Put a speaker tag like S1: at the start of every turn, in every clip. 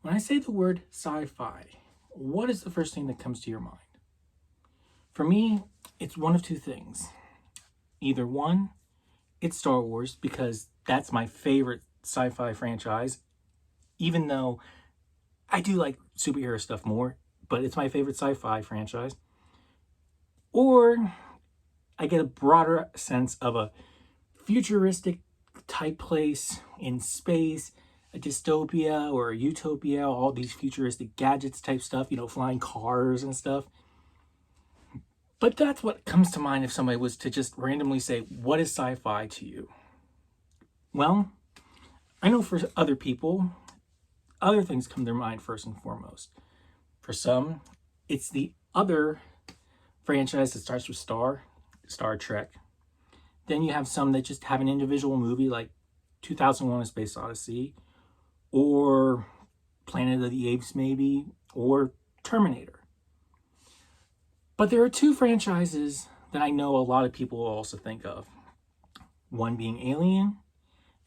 S1: When I say the word sci-fi, what is the first thing that comes to your mind? For me, it's one of two things. Either one, it's Star Wars, because that's my favorite sci-fi franchise, even though I do like superhero stuff more, but it's my favorite sci-fi franchise. Or I get a broader sense of a futuristic type place in space, a dystopia or a utopia, all these futuristic gadgets type stuff, flying cars and stuff. But that's what comes to mind if somebody was to just randomly say, what is sci-fi to you? Well, I know for other people, other things come to their mind first and foremost. For some, it's the other franchise that starts with Star Trek. Then you have some that just have an individual movie like 2001: A Space Odyssey, or Planet of the Apes maybe, or Terminator. But there are two franchises that I know a lot of people will also think of. One being Alien,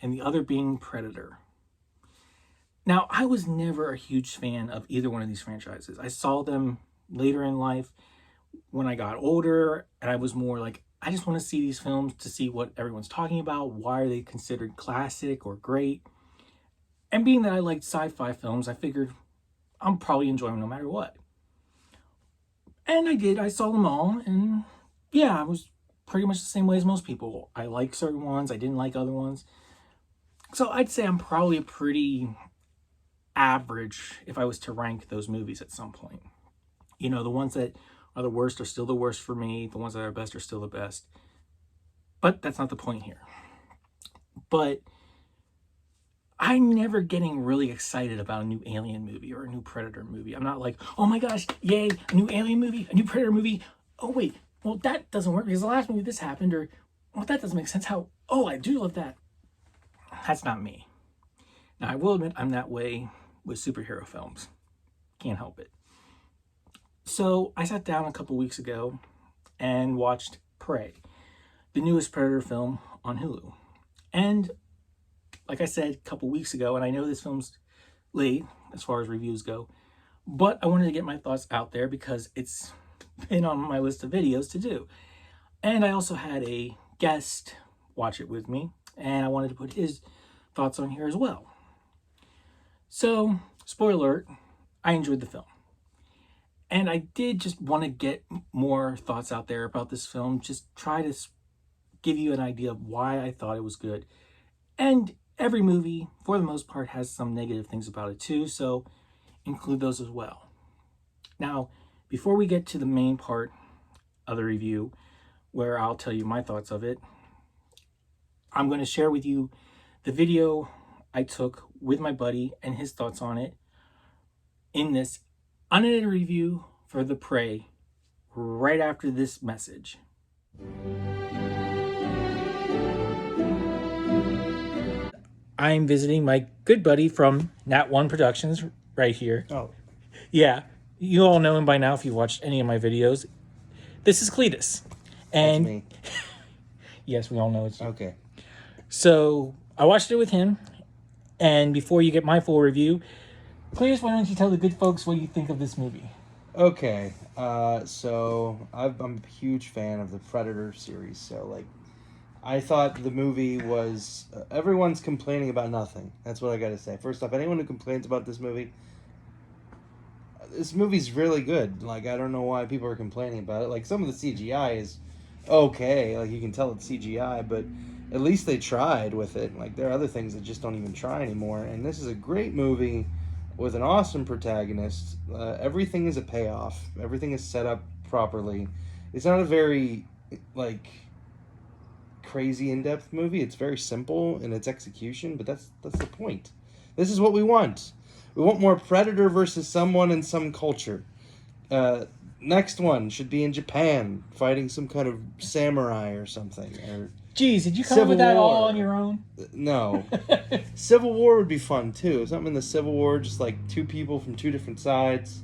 S1: and the other being Predator. Now, I was never a huge fan of either one of these franchises. I saw them later in life when I got older, and I was more like, I just want to see these films to see what everyone's talking about. Why are they considered classic or great? And being that I liked sci-fi films, I figured I'm probably enjoying them no matter what. And I did. I saw them all, and yeah, I was pretty much the same way as most people. I liked certain ones, I didn't like other ones. So I'd say I'm probably pretty average if I was to rank those movies at some point. The ones that are the worst are still the worst for me. The ones that are best are still the best. But that's not the point here. But I'm never getting really excited about a new Alien movie or a new Predator movie. I'm not like, oh my gosh, yay, a new Alien movie, a new Predator movie. Oh wait, well that doesn't work because the last movie this happened, or well that doesn't make sense. I do love that. That's not me. Now I will admit I'm that way with superhero films. Can't help it. So I sat down a couple weeks ago and watched Prey, the newest Predator film on Hulu. And like I said a couple weeks ago, and I know this film's late as far as reviews go, but I wanted to get my thoughts out there because it's been on my list of videos to do. And I also had a guest watch it with me, and I wanted to put his thoughts on here as well. So, spoiler alert, I enjoyed the film. And I did just want to get more thoughts out there about this film, just try to give you an idea of why I thought it was good. And every movie, for the most part, has some negative things about it too, so include those as well. Now, before we get to the main part of the review, where I'll tell you my thoughts of it, I'm going to share with you the video I took with my buddy and his thoughts on it in this unedited review for The Prey right after this message. I'm visiting my good buddy from Nat One Productions right here.
S2: Oh,
S1: Yeah, you all know him by now if you've watched any of my videos. This is Cletus. And
S2: that's me.
S1: yes, we all know it's you.
S2: Okay.
S1: So I watched it with him. And before you get my full review, Cletus, why don't you tell the good folks what you think of this movie?
S2: Okay. So I'm a huge fan of the Predator series. So I thought the movie was. Everyone's complaining about nothing. That's what I got to say. First off, anyone who complains about this movie's really good. I don't know why people are complaining about it. Some of the CGI is okay. You can tell it's CGI, but at least they tried with it. There are other things that just don't even try anymore. And this is a great movie with an awesome protagonist. Everything is a payoff. Everything is set up properly. It's not a very crazy in-depth movie. It's very simple in its execution, but that's the point. This is what we want. We want more Predator versus someone in some culture. Next one should be in Japan, fighting some kind of samurai or something. Or
S1: Jeez, did you come up with that all on your own?
S2: No. Civil War would be fun, too. Something in the Civil War, just two people from two different sides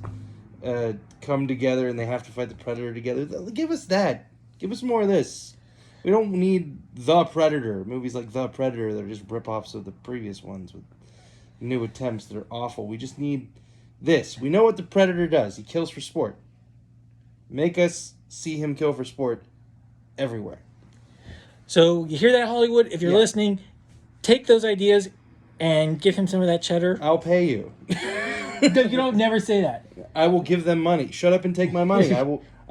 S2: come together and they have to fight the Predator together. Give us that. Give us more of this. We don't need The Predator. Movies like The Predator that are just rip-offs of the previous ones with new attempts that are awful. We just need this. We know what the Predator does. He kills for sport. Make us see him kill for sport everywhere.
S1: So you hear that, Hollywood? If you're
S2: Yeah.
S1: listening, take those ideas and give him some of that cheddar.
S2: I'll pay you.
S1: You don't never say that.
S2: I will give them money. Shut up and take my money. I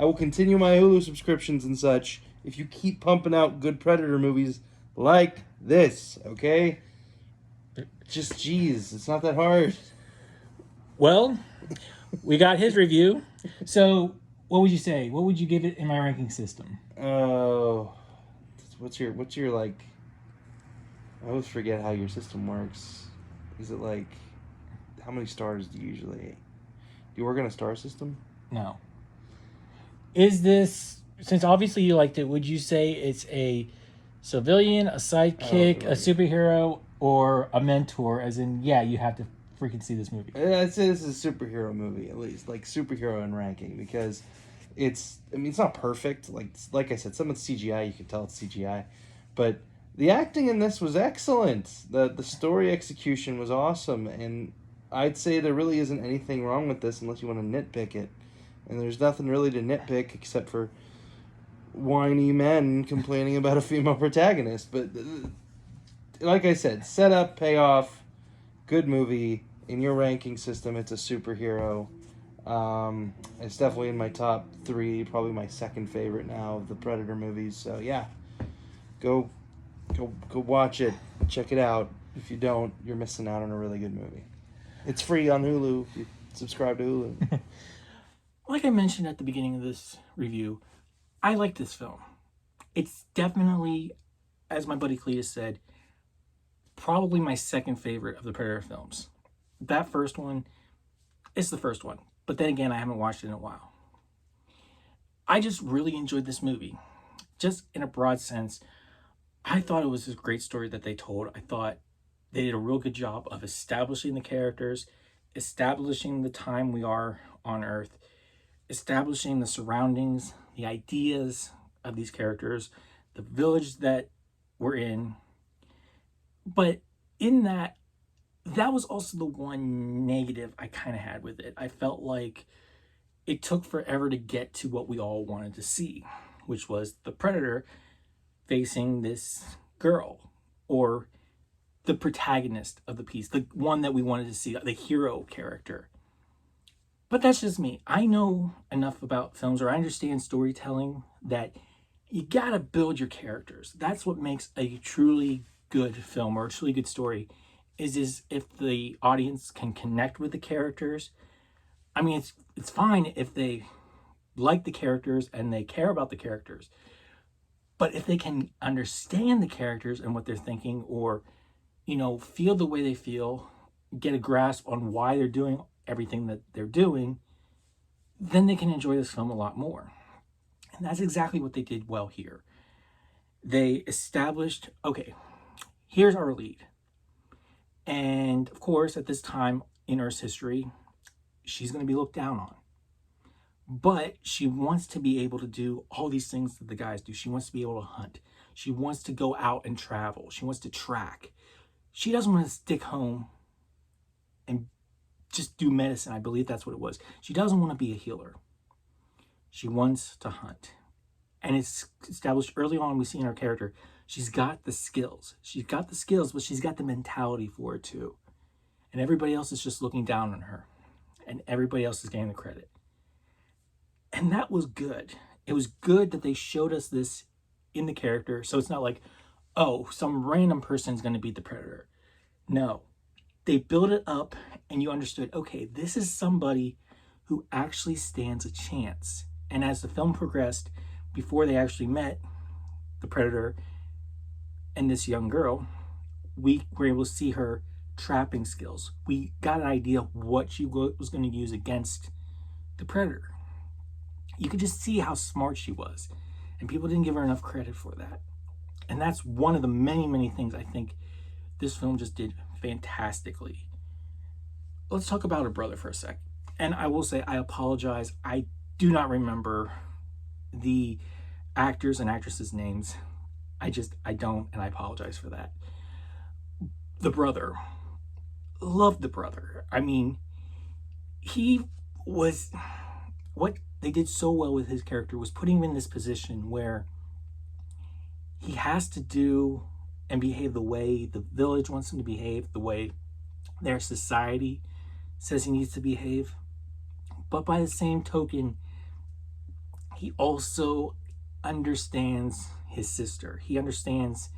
S2: will continue my Hulu subscriptions and such if you keep pumping out good Predator movies like this, okay? Just geez, it's not that hard.
S1: Well, we got his review. So what would you say? What would you give it in my ranking system?
S2: Oh, what's your like? I always forget how your system works. Is it like, how many stars do you usually? Do you work on a star system?
S1: No. Is this, since obviously you liked it, would you say it's a civilian, a sidekick, a superhero, or a mentor? As in, yeah, you have to freaking see this movie.
S2: I'd say this is a superhero movie, at least, like superhero in ranking, because it's not perfect. Like I said, some of the CGI, you can tell it's CGI, but the acting in this was excellent. The story execution was awesome, and I'd say there really isn't anything wrong with this unless you want to nitpick it. And there's nothing really to nitpick except for whiny men complaining about a female protagonist. But like I said, setup, payoff, good movie. In your ranking system, it's a superhero. It's definitely in my top 3, probably my second favorite now of the Predator movies. So yeah, go watch it, check it out. If you don't, you're missing out on a really good movie. It's free on Hulu if you subscribe to Hulu.
S1: Like I mentioned at the beginning of this review, I like this film. It's definitely, as my buddy Cletus said, probably my second favorite of the Predator films. That first one is the first one. But then again, I haven't watched it in a while. I just really enjoyed this movie. Just in a broad sense, I thought it was a great story that they told. I thought they did a real good job of establishing the characters, establishing the time we are on Earth, establishing the surroundings, the ideas of these characters, the village that we're in. But in that was also the one negative I kind of had with it. I felt like it took forever to get to what we all wanted to see, which was the Predator facing this girl, or the protagonist of the piece, the one that we wanted to see, the hero character. But that's just me. I know enough about films, or I understand storytelling, that you gotta build your characters. That's what makes a truly good film or a truly good story, is if the audience can connect with the characters. I mean, it's fine if they like the characters and they care about the characters, but if they can understand the characters and what they're thinking, or feel the way they feel, get a grasp on why they're doing everything that they're doing, then they can enjoy this film a lot more. And that's exactly what they did well here. They established, okay, here's our lead. And of course, at this time in Earth's history, she's going to be looked down on. But she wants to be able to do all these things that the guys do. She wants to be able to hunt. She wants to go out and travel. She wants to track. She doesn't want to stick home and just do medicine. I believe that's what it was. She doesn't want to be a healer. She wants to hunt. And it's established early on, we see in her character, she's got the skills. She's got the skills, but she's got the mentality for it too. And everybody else is just looking down on her. And everybody else is getting the credit. And that was good. It was good that they showed us this in the character. So it's not like, oh, some random person's going to beat the Predator. No. They built it up and you understood, okay, this is somebody who actually stands a chance. And as the film progressed, before they actually met the Predator and this young girl, we were able to see her trapping skills. We got an idea of what she was going to use against the Predator. You could just see how smart she was. And people didn't give her enough credit for that. And that's one of the many, many things I think this film just did fantastically. Let's talk about her brother for a sec. And I will say, I apologize. I do not remember the actors and actresses' names. I don't, and I apologize for that. The brother. loved the brother. I mean, he was, what they did so well with his character was putting him in this position where he has to do and behave the way the village wants him to behave, the way their society says he needs to behave. But by the same token, he also understands his sister. He understands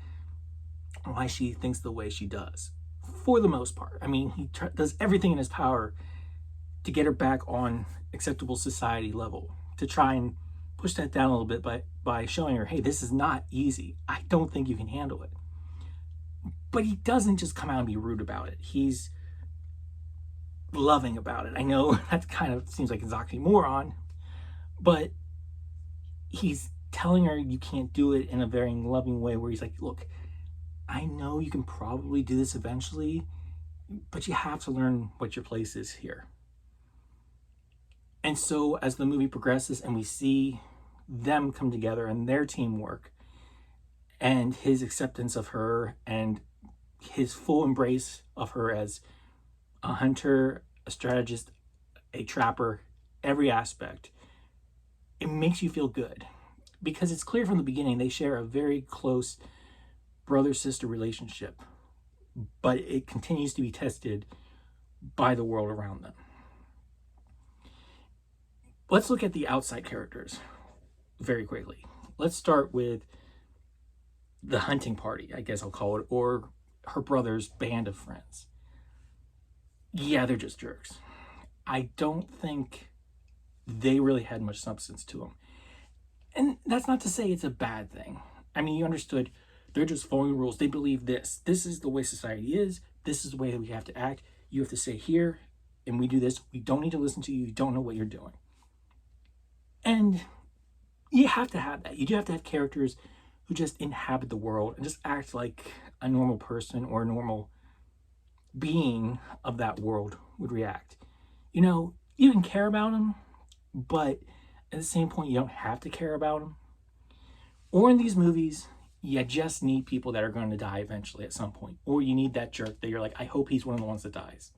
S1: why she thinks the way she does, for the most part. I mean, he does everything in his power to get her back on acceptable society level, to try and push that down a little bit by showing her, hey, this is not easy. I don't think you can handle it. But he doesn't just come out and be rude about it. He's loving about it. I know that kind of seems like an oxymoron, but he's telling her you can't do it in a very loving way where he's like, look, I know you can probably do this eventually, but you have to learn what your place is here. And so as the movie progresses and we see them come together and their teamwork and his acceptance of her and his full embrace of her as a hunter, a strategist, a trapper, every aspect, it makes you feel good. Because it's clear from the beginning they share a very close brother-sister relationship, but it continues to be tested by the world around them. Let's look at the outside characters very quickly. Let's start with the hunting party, I guess I'll call it, or her brother's band of friends. Yeah, they're just jerks. I don't think they really had much substance to them. And that's not to say it's a bad thing. I mean, you understood they're just following rules. They believe this. This is the way society is. This is the way that we have to act. You have to stay here, and we do this. We don't need to listen to you. You don't know what you're doing. And you have to have that. You do have to have characters who just inhabit the world and just act like a normal person or a normal being of that world would react. You know, you can care about them, but at the same point, you don't have to care about them. Or in these movies, you just need people that are going to die eventually at some point. Or you need that jerk that you're like, I hope he's one of the ones that dies.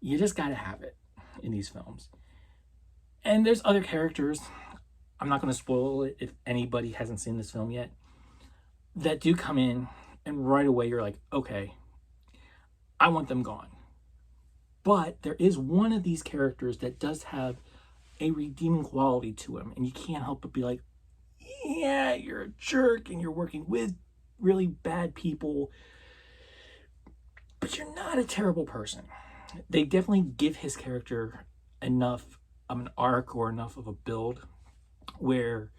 S1: You just got to have it in these films. And there's other characters, I'm not going to spoil it if anybody hasn't seen this film yet, that do come in and right away you're like, okay, I want them gone. But there is one of these characters that does have a redeeming quality to him, and you can't help but be like, yeah, you're a jerk and you're working with really bad people, but you're not a terrible person. They definitely give his character enough of an arc or enough of a build where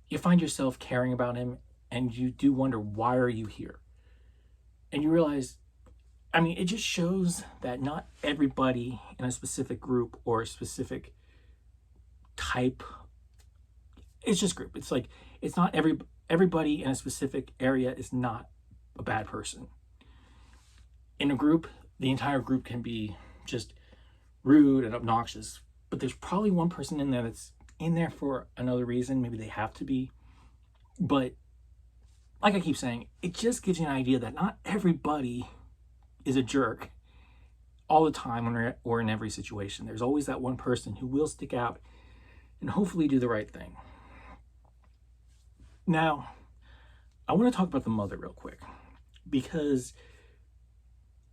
S1: you find yourself caring about him and you do wonder, why are you here? And you realize, I mean, it just shows that not everybody in a specific group or a specific type, it's just group. It's like, it's not everybody in a specific area is not a bad person. In a group, the entire group can be just rude and obnoxious, but there's probably one person in there that's in there for another reason. Maybe they have to be. But like I keep saying, it just gives you an idea that not everybody is a jerk all the time or in every situation. There's always that one person who will stick out and hopefully do the right thing. Now, I want to talk about the mother real quick, because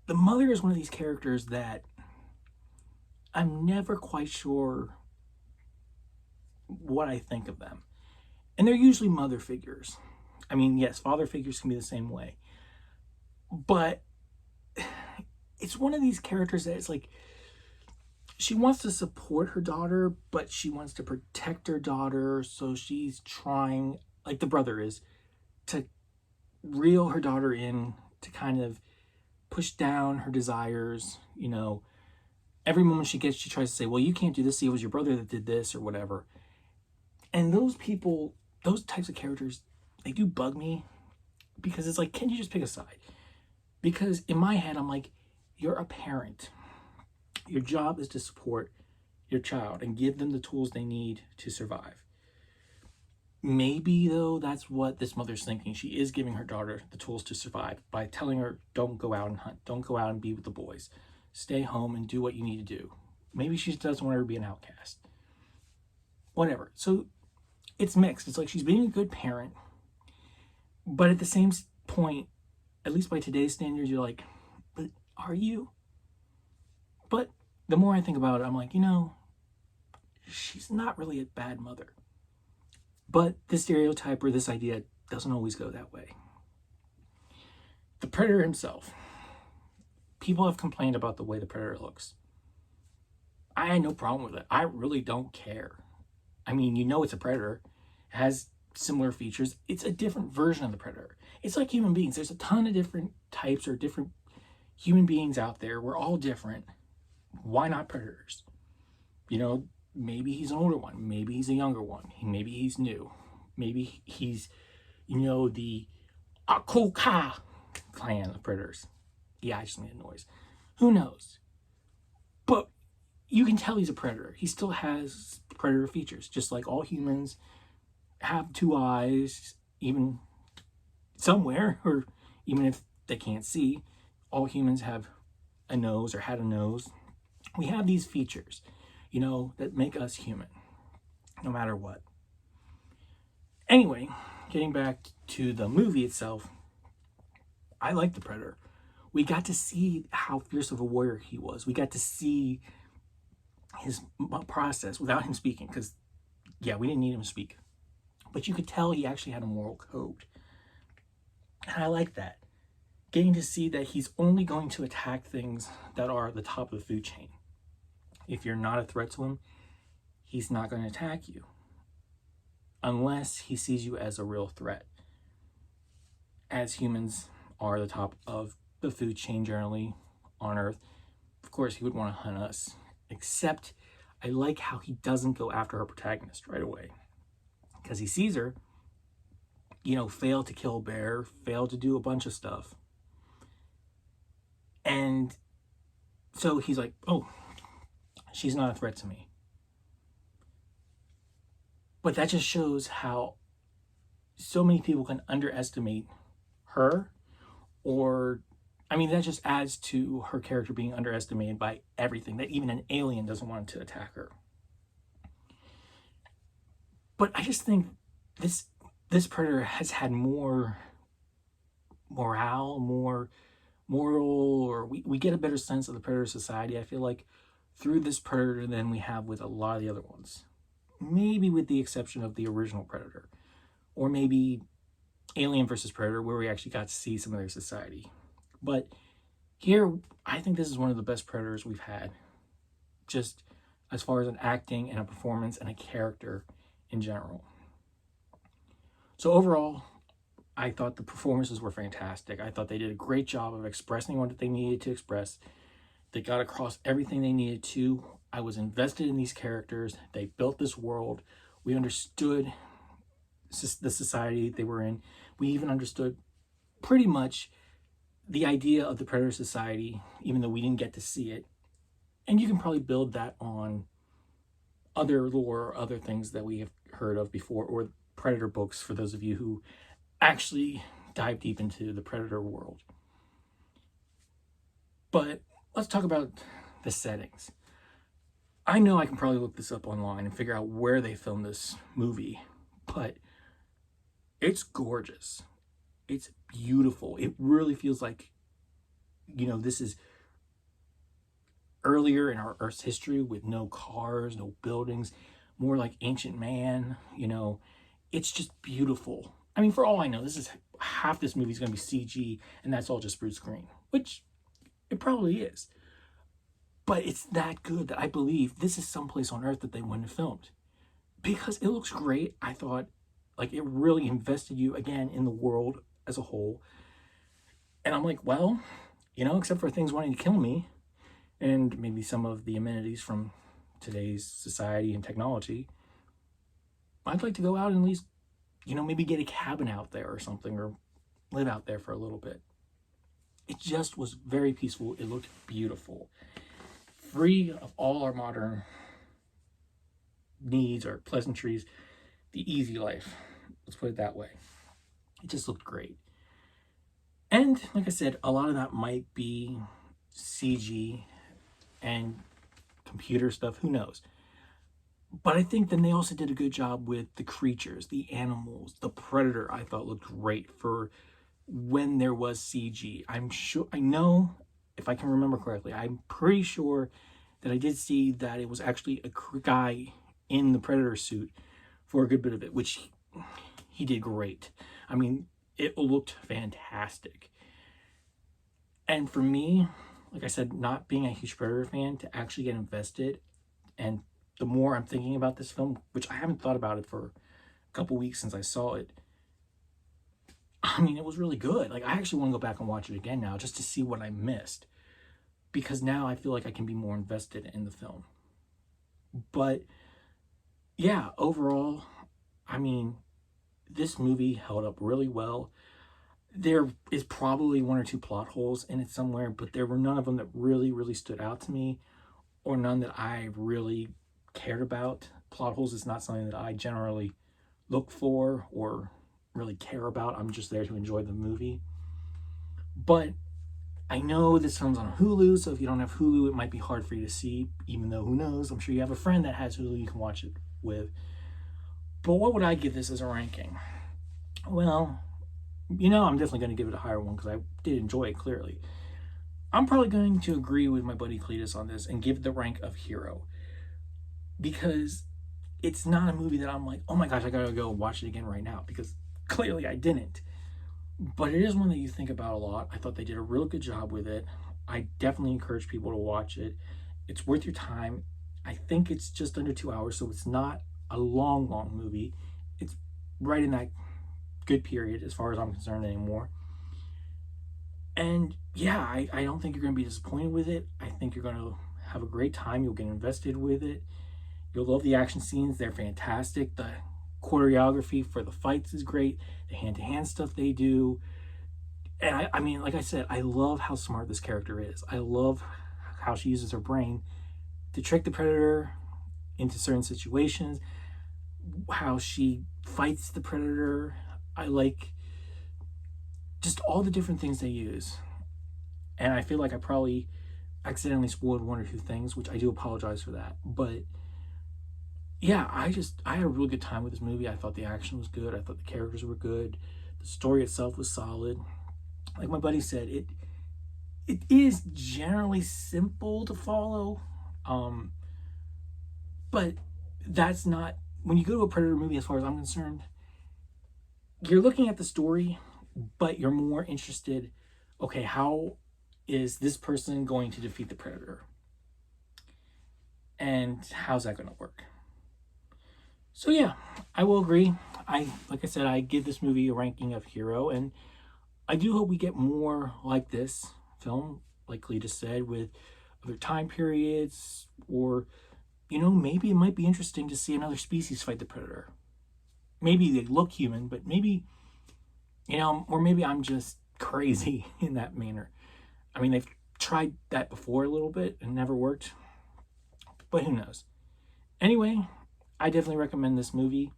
S1: the mother is one of these characters that I'm never quite sure what I think of them. And they're usually mother figures. I mean, yes, father figures can be the same way. But it's one of these characters that it's like, she wants to support her daughter, but she wants to protect her daughter. So she's trying, like the brother is, to reel her daughter in, to kind of push down her desires. You know, every moment she gets, she tries to say, well, you can't do this. See, it was your brother that did this or whatever. And those people, those types of characters, they do bug me, because it's like, can you just pick a side? Because in my head, I'm like, you're a parent. Your job is to support your child and give them the tools they need to survive. Maybe, though, that's what this mother's thinking. She is giving her daughter the tools to survive by telling her, don't go out and hunt. Don't go out and be with the boys. Stay home and do what you need to do. Maybe she doesn't want her to be an outcast. Whatever. So it's mixed. It's like she's being a good parent, but at the same point, at least by today's standards, you're like, but are you? But the more I think about it, I'm like, she's not really a bad mother. But this stereotype or this idea doesn't always go that way. The predator himself. People have complained about the way the predator looks. I had no problem with it. I really don't care. I mean, it's a predator. It has similar features. It's a different version of the predator. It's like human beings. There's a ton of different types or different human beings out there. We're all different. Why not predators? Maybe he's an older one. Maybe he's a younger one. Maybe he's new. Maybe he's, the Akoka clan of predators. Yeah, I just made a noise. Who knows? But you can tell he's a predator. He still has predator features, just like all humans have two eyes, even somewhere, or even if they can't see, all humans have a nose or had a nose. We have these features, that make us human, no matter what. Anyway, getting back to the movie itself, I like the Predator. We got to see how fierce of a warrior he was. We got to see his process without him speaking, because, yeah, we didn't need him to speak. But you could tell he actually had a moral code. And I like that. Getting to see that he's only going to attack things that are at the top of the food chain. If you're not a threat to him, he's not going to attack you. Unless he sees you as a real threat. As humans are the top of the food chain generally on Earth, of course he would want to hunt us. Except I like how he doesn't go after our protagonist right away. Because he sees her, fail to kill a bear, fail to do a bunch of stuff. And so he's like, oh, she's not a threat to me. But that just shows how so many people can underestimate her, that just adds to her character being underestimated by everything, that even an alien doesn't want to attack her. But I just think this predator has had more morale, more moral, or we get a better sense of the predator society, I feel like, through this predator than we have with a lot of the other ones. Maybe with the exception of the original Predator. Or maybe Alien versus Predator, where we actually got to see some of their society. But here, I think this is one of the best Predators we've had. Just as far as an acting and a performance and a character in general. So overall, I thought the performances were fantastic. I thought they did a great job of expressing what they needed to express. They got across everything they needed to. I was invested in these characters. They built this world. We understood the society they were in. We even understood pretty much the idea of the Predator Society, even though we didn't get to see it. And you can probably build that on other lore, other things that we have heard of before, or Predator books for those of you who actually dive deep into the Predator world. But let's talk about the settings. I know I can probably look this up online and figure out where they filmed this movie, but it's gorgeous. It's beautiful. It really feels like, this is earlier in our Earth's history with no cars, no buildings, more like ancient man, It's just beautiful. For all I know, half this movie is going to be CG, and that's all just spruce screen, which it probably is. But it's that good that I believe this is someplace on Earth that they wouldn't have filmed. Because it looks great. I thought, it really invested you, again, in the world as a whole. And I'm like, well, except for things wanting to kill me, and maybe some of the amenities from today's society and technology, I'd like to go out and at least, maybe get a cabin out there or something, or live out there for a little bit. It just was very peaceful. It looked beautiful. Free of all our modern needs or pleasantries. The easy life. Let's put it that way. It just looked great. And like I said, a lot of that might be CG and computer stuff, who knows. But I think then they also did a good job with the creatures, the animals, the predator. I thought looked great for when there was CG. I know, if I can remember correctly, I'm pretty sure that I did see that it was actually a guy in the predator suit for a good bit of it, which he did great. I mean, it looked fantastic. And for me, like I said, not being a huge Predator fan, to actually get invested, and the more I'm thinking about this film, which I haven't thought about it for a couple weeks since I saw it, I mean, it was really good. Like, I actually want to go back and watch it again now just to see what I missed, because now I feel like I can be more invested in the film. But yeah, overall, I mean, this movie held up really well. There is probably one or two plot holes in it somewhere, but there were none of them that really stood out to me, or none that I really cared about. Plot holes is not something that I generally look for or really care about. I'm just there to enjoy the movie. But I know this film's on Hulu, so if you don't have Hulu, it might be hard for you to see, even though, who knows, I'm sure you have a friend that has Hulu you can watch it with. But what would I give this as a ranking? Well, you know, I'm definitely going to give it a higher one because I did enjoy it, clearly. I'm probably going to agree with my buddy Cletus on this and give it the rank of hero, because it's not a movie that I'm like, oh my gosh, I gotta go watch it again right now, because clearly I didn't. But it is one that you think about a lot. I thought they did a real good job with it. I definitely encourage people to watch it. It's worth your time. I think it's just under 2 hours, so it's not a long movie. It's right in that good period as far as I'm concerned anymore. And yeah, I don't think you're going to be disappointed with it. I think you're going to have a great time. You'll get invested with it. You'll love the action scenes. They're fantastic. The choreography for the fights is great. The hand-to-hand stuff they do. And I mean, like I said, I love how smart this character is. I love how she uses her brain to trick the predator into certain situations, how she fights the predator. I like just all the different things they use. And I feel like I probably accidentally spoiled one or two things, which I do apologize for that. But yeah, I had a really good time with this movie. I thought the action was good. I thought the characters were good. The story itself was solid. Like my buddy said, it is generally simple to follow. But that's not, when you go to a Predator movie, as far as I'm concerned, you're looking at the story, but you're more interested, okay, how is this person going to defeat the Predator? And how's that going to work? So yeah, I will agree. Like I said, I give this movie a ranking of hero, and I do hope we get more like this film, like Cletus said, with other time periods, or, you know, maybe it might be interesting to see another species fight the Predator. Maybe they look human, but maybe, you know, or maybe I'm just crazy in that manner. I mean, they've tried that before a little bit and never worked, but who knows? Anyway, I definitely recommend this movie.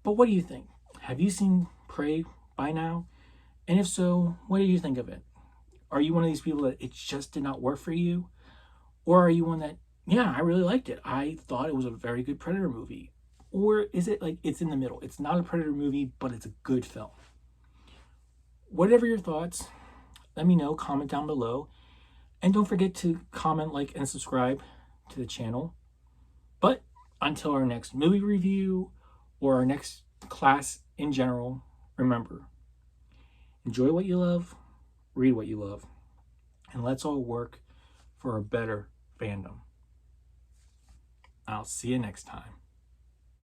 S1: But what do you think? Have you seen Prey by now? And if so, what do you think of it? Are you one of these people that it just did not work for you? Or are you one that, yeah, I really liked it. I thought it was a very good Predator movie. Or is it like it's in the middle? It's not a Predator movie, but it's a good film. Whatever your thoughts, let me know. Comment down below. And don't forget to comment, like, and subscribe to the channel. But until our next movie review or our next class in general, remember, enjoy what you love, read what you love, and let's all work for a better fandom. I'll see you next time.